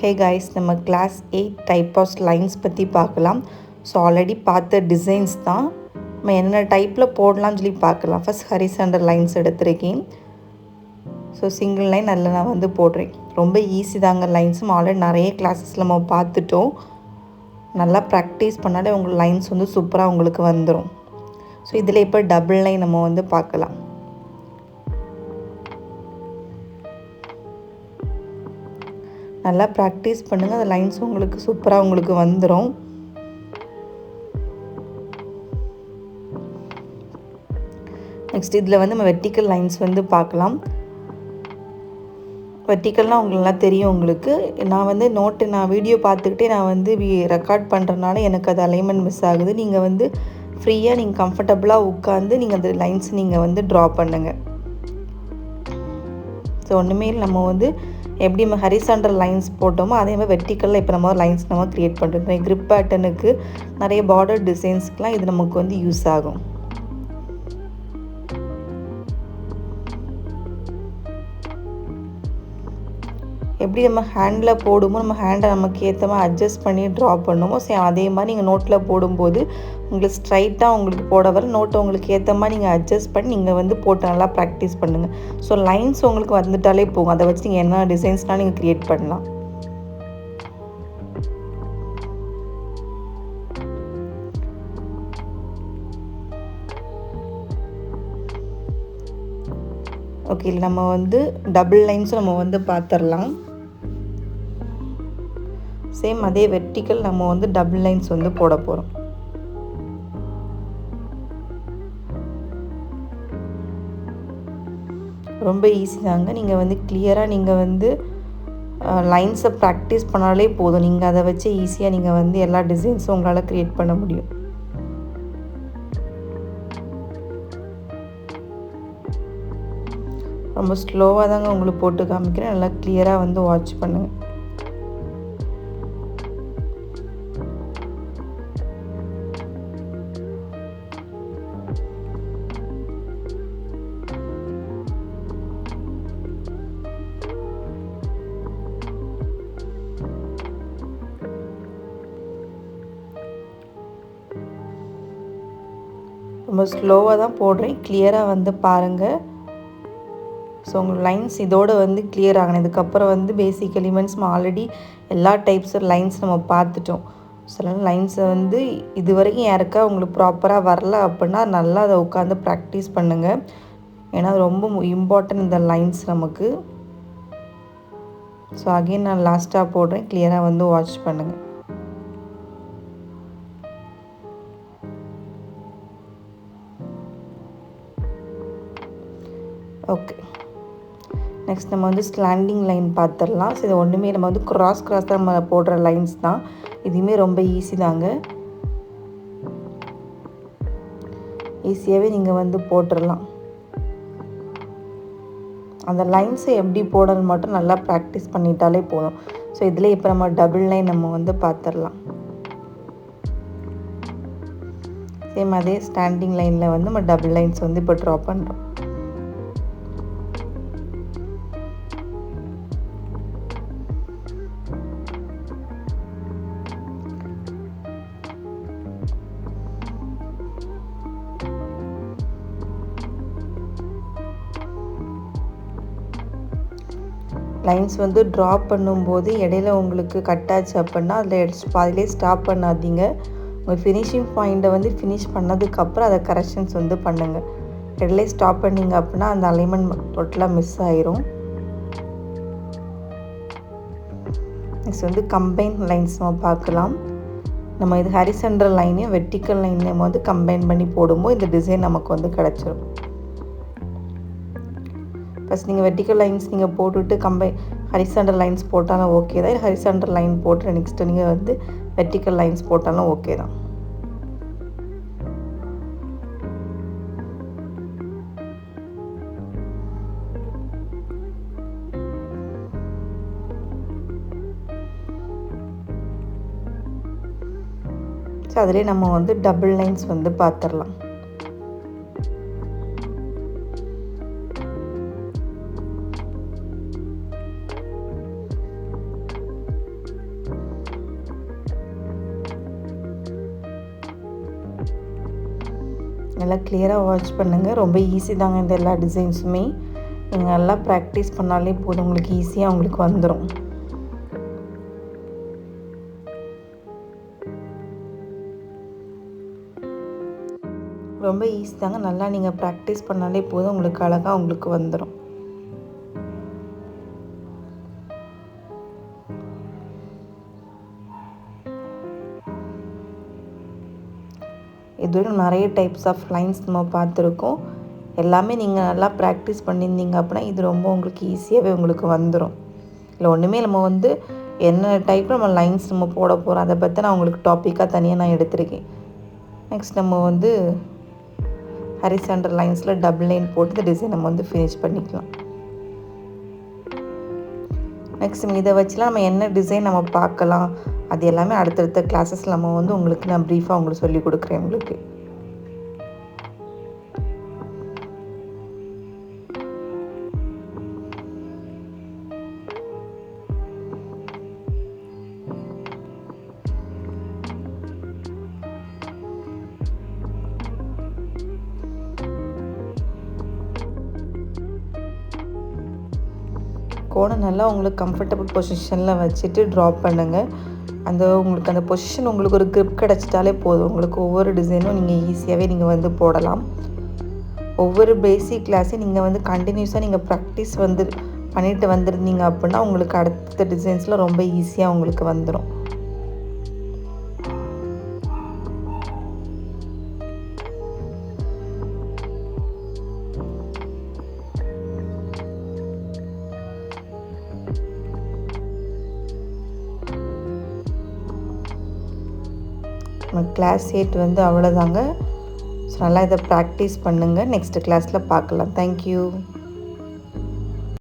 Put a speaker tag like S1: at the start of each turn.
S1: Hey guys, நம்ம class 8 type of lines பற்றி பார்க்கலாம். ஸோ ஆல்ரெடி பார்த்த டிசைன்ஸ் தான் நம்ம என்னென்ன டைப்பில் போடலாம்னு சொல்லி பார்க்கலாம். ஃபஸ்ட் ஹரிசாண்டல் லைன்ஸ் எடுத்திருக்கேன். ஸோ சிங்கிள் லைன் அதில் நான் வந்து போடுறேன். ரொம்ப ஈஸி தாங்க. லைன்ஸும் ஆல்ரெடி நிறைய கிளாஸஸில் நம்ம பார்த்துட்டோம். நல்லா ப்ராக்டிஸ் பண்ணாலே உங்களுக்கு லைன்ஸ் வந்து சூப்பராக உங்களுக்கு வந்துடும். ஸோ இதில் இப்போ டபுள் லைன் நம்ம வந்து பார்க்கலாம். நல்லா ப்ராக்டிஸ் பண்ணுங்கள். அந்த லைன்ஸ் உங்களுக்கு சூப்பராக உங்களுக்கு வந்துடும். நெக்ஸ்ட் இதில் வந்து நம்ம வெர்டிக்கல் லைன்ஸ் வந்து பார்க்கலாம். வெர்டிக்கல்னால் உங்களுக்கு நல்லா தெரியும். உங்களுக்கு நான் வந்து நான் வீடியோ பார்த்துக்கிட்டே நான் வந்து ரெக்கார்ட் பண்ணுறதுனால எனக்கு அது அலைன்மெண்ட் மிஸ் ஆகுது. நீங்கள் வந்து ஃப்ரீயாக நீங்கள் கம்ஃபர்டபுளாக உட்காந்து நீங்கள் அந்த லைன்ஸ் நீங்கள் வந்து ட்ரா பண்ணுங்கள். ஸோ ஒன்றுமே நம்ம வந்து எப்படி நம்ம ஹரிசாண்டல் லைன்ஸ் போட்டோமோ அதே மாதிரி வெர்டிக்கலில் இப்போ நம்ம லைன்ஸ் நம்ம க்ரியேட் பண்ணுறோம். கிரிப் பேட்டர்னுக்கு நிறைய பார்டர் டிசைன்ஸ்க்கெலாம் இது நமக்கு வந்து யூஸ் ஆகும். எப்படி நம்ம ஹேண்டில் போடுமோ நம்ம ஹேண்டை நமக்கு ஏற்ற மாதிரி அட்ஜஸ்ட் பண்ணி ட்ரா பண்ணுமோ சரி அதே மாதிரி நீங்கள் நோட்டில் போடும்போது உங்களுக்கு ஸ்ட்ரைட்டாக உங்களுக்கு போட வர நோட்டை உங்களுக்கு ஏற்ற மாதிரி நீங்கள் அட்ஜஸ்ட் பண்ணி நீங்கள் வந்து போட்டு நல்லா ப்ராக்டிஸ் பண்ணுங்கள். ஸோ லைன்ஸ் உங்களுக்கு வந்துட்டாலே போகும். அதை வச்சு நீங்கள் என்ன டிசைன்ஸ்னால் நீங்கள் க்ரியேட் பண்ணலாம். ஓகே, நம்ம வந்து டபுள் லைன்ஸும் நம்ம வந்து பார்த்துடலாம். சேம் அதே வெர்டிக்கல் நம்ம வந்து டபுள் லைன்ஸ் வந்து போட போகிறோம். ரொம்ப ஈஸி தாங்க. நீங்கள் வந்து கிளியராக நீங்கள் வந்து லைன்ஸை ப்ராக்டிஸ் பண்ணாலே போதும். நீங்கள் அதை வச்சு ஈஸியாக நீங்கள் வந்து எல்லா டிசைன்ஸும் உங்களால் க்ரியேட் பண்ண முடியும். ரொம்ப ஸ்லோவாக தாங்க உங்களுக்கு போட்டு காமிக்கிறேன். நல்லா கிளியராக வந்து வாட்ச் பண்ணுங்கள். ரொம்ப ஸ்லோவாக தான் போடுறேன். கிளியராக வந்து பாருங்கள். ஸோ உங்கள் லைன்ஸ் இதோடு வந்து கிளியர் ஆகணும். இதுக்கப்புறம் வந்து பேசிக் எலிமெண்ட்ஸ் ஆல்ரெடி எல்லா டைப்ஸ் லைன்ஸ் நம்ம பார்த்துட்டோம். சில லைன்ஸை வந்து இது வரைக்கும் யாருக்கா உங்களுக்கு ப்ராப்பராக வரல அப்படின்னா நல்லா அதை உட்காந்து ப்ராக்டிஸ் பண்ணுங்கள். ஏன்னா அது ரொம்ப இம்பார்ட்டன்ட் இந்த லைன்ஸ் நமக்கு. ஸோ அகெயின் நான் லாஸ்ட்டாக போடுறேன். கிளியராக வந்து வாட்ச் பண்ணுங்கள். ஓகே, நெக்ஸ்ட் நம்ம வந்து ஸ்லாண்டிங் லைன் பார்த்துடலாம். ஸோ இது ஒன்றுமே நம்ம வந்து கிராஸ் தான் நம்ம போடுற லைன்ஸ் தான். இதுவுமே ரொம்ப ஈஸி தாங்க. ஈஸியாகவே நீங்கள் வந்து போட்டுடலாம். அந்த லைன்ஸை எப்படி போடணும் மட்டும் நல்லா ப்ராக்டிஸ் பண்ணிட்டாலே போதும். ஸோ இதில் இப்போ நம்ம டபுள் லைன் நம்ம வந்து பார்த்துடலாம். சேம் அதே ஸ்டாண்டிங் லைனில் வந்து நம்ம டபுள் லைன்ஸ் வந்து இப்போ ட்ரா பண்ணுறோம். லைன்ஸ் வந்து ட்ரா பண்ணும்போது இடையில உங்களுக்கு கட்டாச்சு அப்படின்னா அதில் பாதிலே ஸ்டாப் பண்ணாதீங்க. உங்கள் ஃபினிஷிங் பாயிண்ட்டை வந்து ஃபினிஷ் பண்ணதுக்கப்புறம் அதை கரெக்ஷன்ஸ் வந்து பண்ணுங்கள். இடையிலே ஸ்டாப் பண்ணிங்க அப்படின்னா அந்த அலைன்மெண்ட் டோட்டலாக மிஸ் ஆயிரும். நெக்ஸ்ட் வந்து கம்பைன் லைன்ஸ் நம்ம பார்க்கலாம். நம்ம இது ஹரிசாண்டல் லைனையும் வெர்டிக்கல் லைனையும் வந்து கம்பைன் பண்ணி போடும்போது இந்த டிசைன் நமக்கு வந்து கிடச்சிரும். ஃபஸ்ட் நீங்கள் வெர்டிக்கல் லைன்ஸ் நீங்கள் போட்டுவிட்டு ஹரிசாண்டல் லைன்ஸ் போட்டாலும் ஓகே தான். ஹரிசாண்டல் லைன் போட்டு நெக்ஸ்ட்டு நீங்கள் வந்து வெர்டிக்கல் லைன்ஸ் போட்டாலும் ஓகே தான். ஸோ அதிலே நம்ம வந்து டபுள் லைன்ஸ் வந்து பார்த்துடலாம். நல்லா கிளியராக வாட்ச் பண்ணுங்கள். ரொம்ப ஈஸி தாங்க இந்த எல்லா டிசைன்ஸுமே. நீங்கள் நல்லா ப்ராக்டிஸ் பண்ணாலே போதும், உங்களுக்கு ஈஸியாக உங்களுக்கு வந்துடும். ரொம்ப ஈஸி தாங்க, நல்லா நீங்கள் ப்ராக்டிஸ் பண்ணாலே போதும், உங்களுக்கு அழகாக உங்களுக்கு வந்துடும். இதுவரை நிறைய டைப்ஸ் ஆஃப் லைன்ஸ் நம்ம பார்த்துருக்கோம். எல்லாமே நீங்கள் நல்லா ப்ராக்டிஸ் பண்ணியிருந்தீங்க அப்படின்னா இது ரொம்ப உங்களுக்கு ஈஸியாகவே உங்களுக்கு வந்துடும். இல்லை ஒன்றுமே நம்ம வந்து என்ன டைப்பில் நம்ம லைன்ஸ் நம்ம போட போகிறோம் அதை பற்றி நான் உங்களுக்கு டாப்பிக்காக தனியாக நான் எடுத்திருக்கேன். நெக்ஸ்ட் நம்ம வந்து ஹரிசாண்டல் லைன்ஸில் டபுள் லைன் போட்டு இந்த டிசைன் நம்ம வந்து ஃபினிஷ் பண்ணிக்கலாம். நெக்ஸ்ட் இதை வச்சுலாம் நம்ம என்ன டிசைன் நம்ம பார்க்கலாம் அது எல்லாமே அடுத்தடுத்த கிளாஸஸில் நம்ம வந்து உங்களுக்கு நான் ப்ரீஃபாக உங்களுக்கு சொல்லி கொடுக்குறேன் உங்களுக்கு. கோடை நல்லா உங்களுக்கு கம்ஃபர்டபுள் பொசிஷனில் வச்சுட்டு ட்ராப் பண்ணுங்கள். உங்களுக்கு அந்த பொசிஷன் உங்களுக்கு ஒரு க்ரிப் கிடச்சிட்டாலே போதும், உங்களுக்கு ஒவ்வொரு டிசைனும் நீங்கள் ஈஸியாகவே நீங்கள் வந்து போடலாம். ஒவ்வொரு பேசிக் கிளாஸையும் நீங்கள் வந்து கண்டினியூஸாக நீங்கள் ப்ராக்டிஸ் வந்து பண்ணிட்டு வந்துருந்தீங்க அப்படின்னா உங்களுக்கு அடுத்த டிசைன்ஸில் ரொம்ப ஈஸியாக உங்களுக்கு வந்துடும். கிளாஸ் 8 வந்து அவ்வளோதாங்க. ஸோ நல்லா இதை ப்ராக்டிஸ் பண்ணுங்கள். நெக்ஸ்ட் கிளாஸில் பார்க்கலாம். தேங்க்யூ.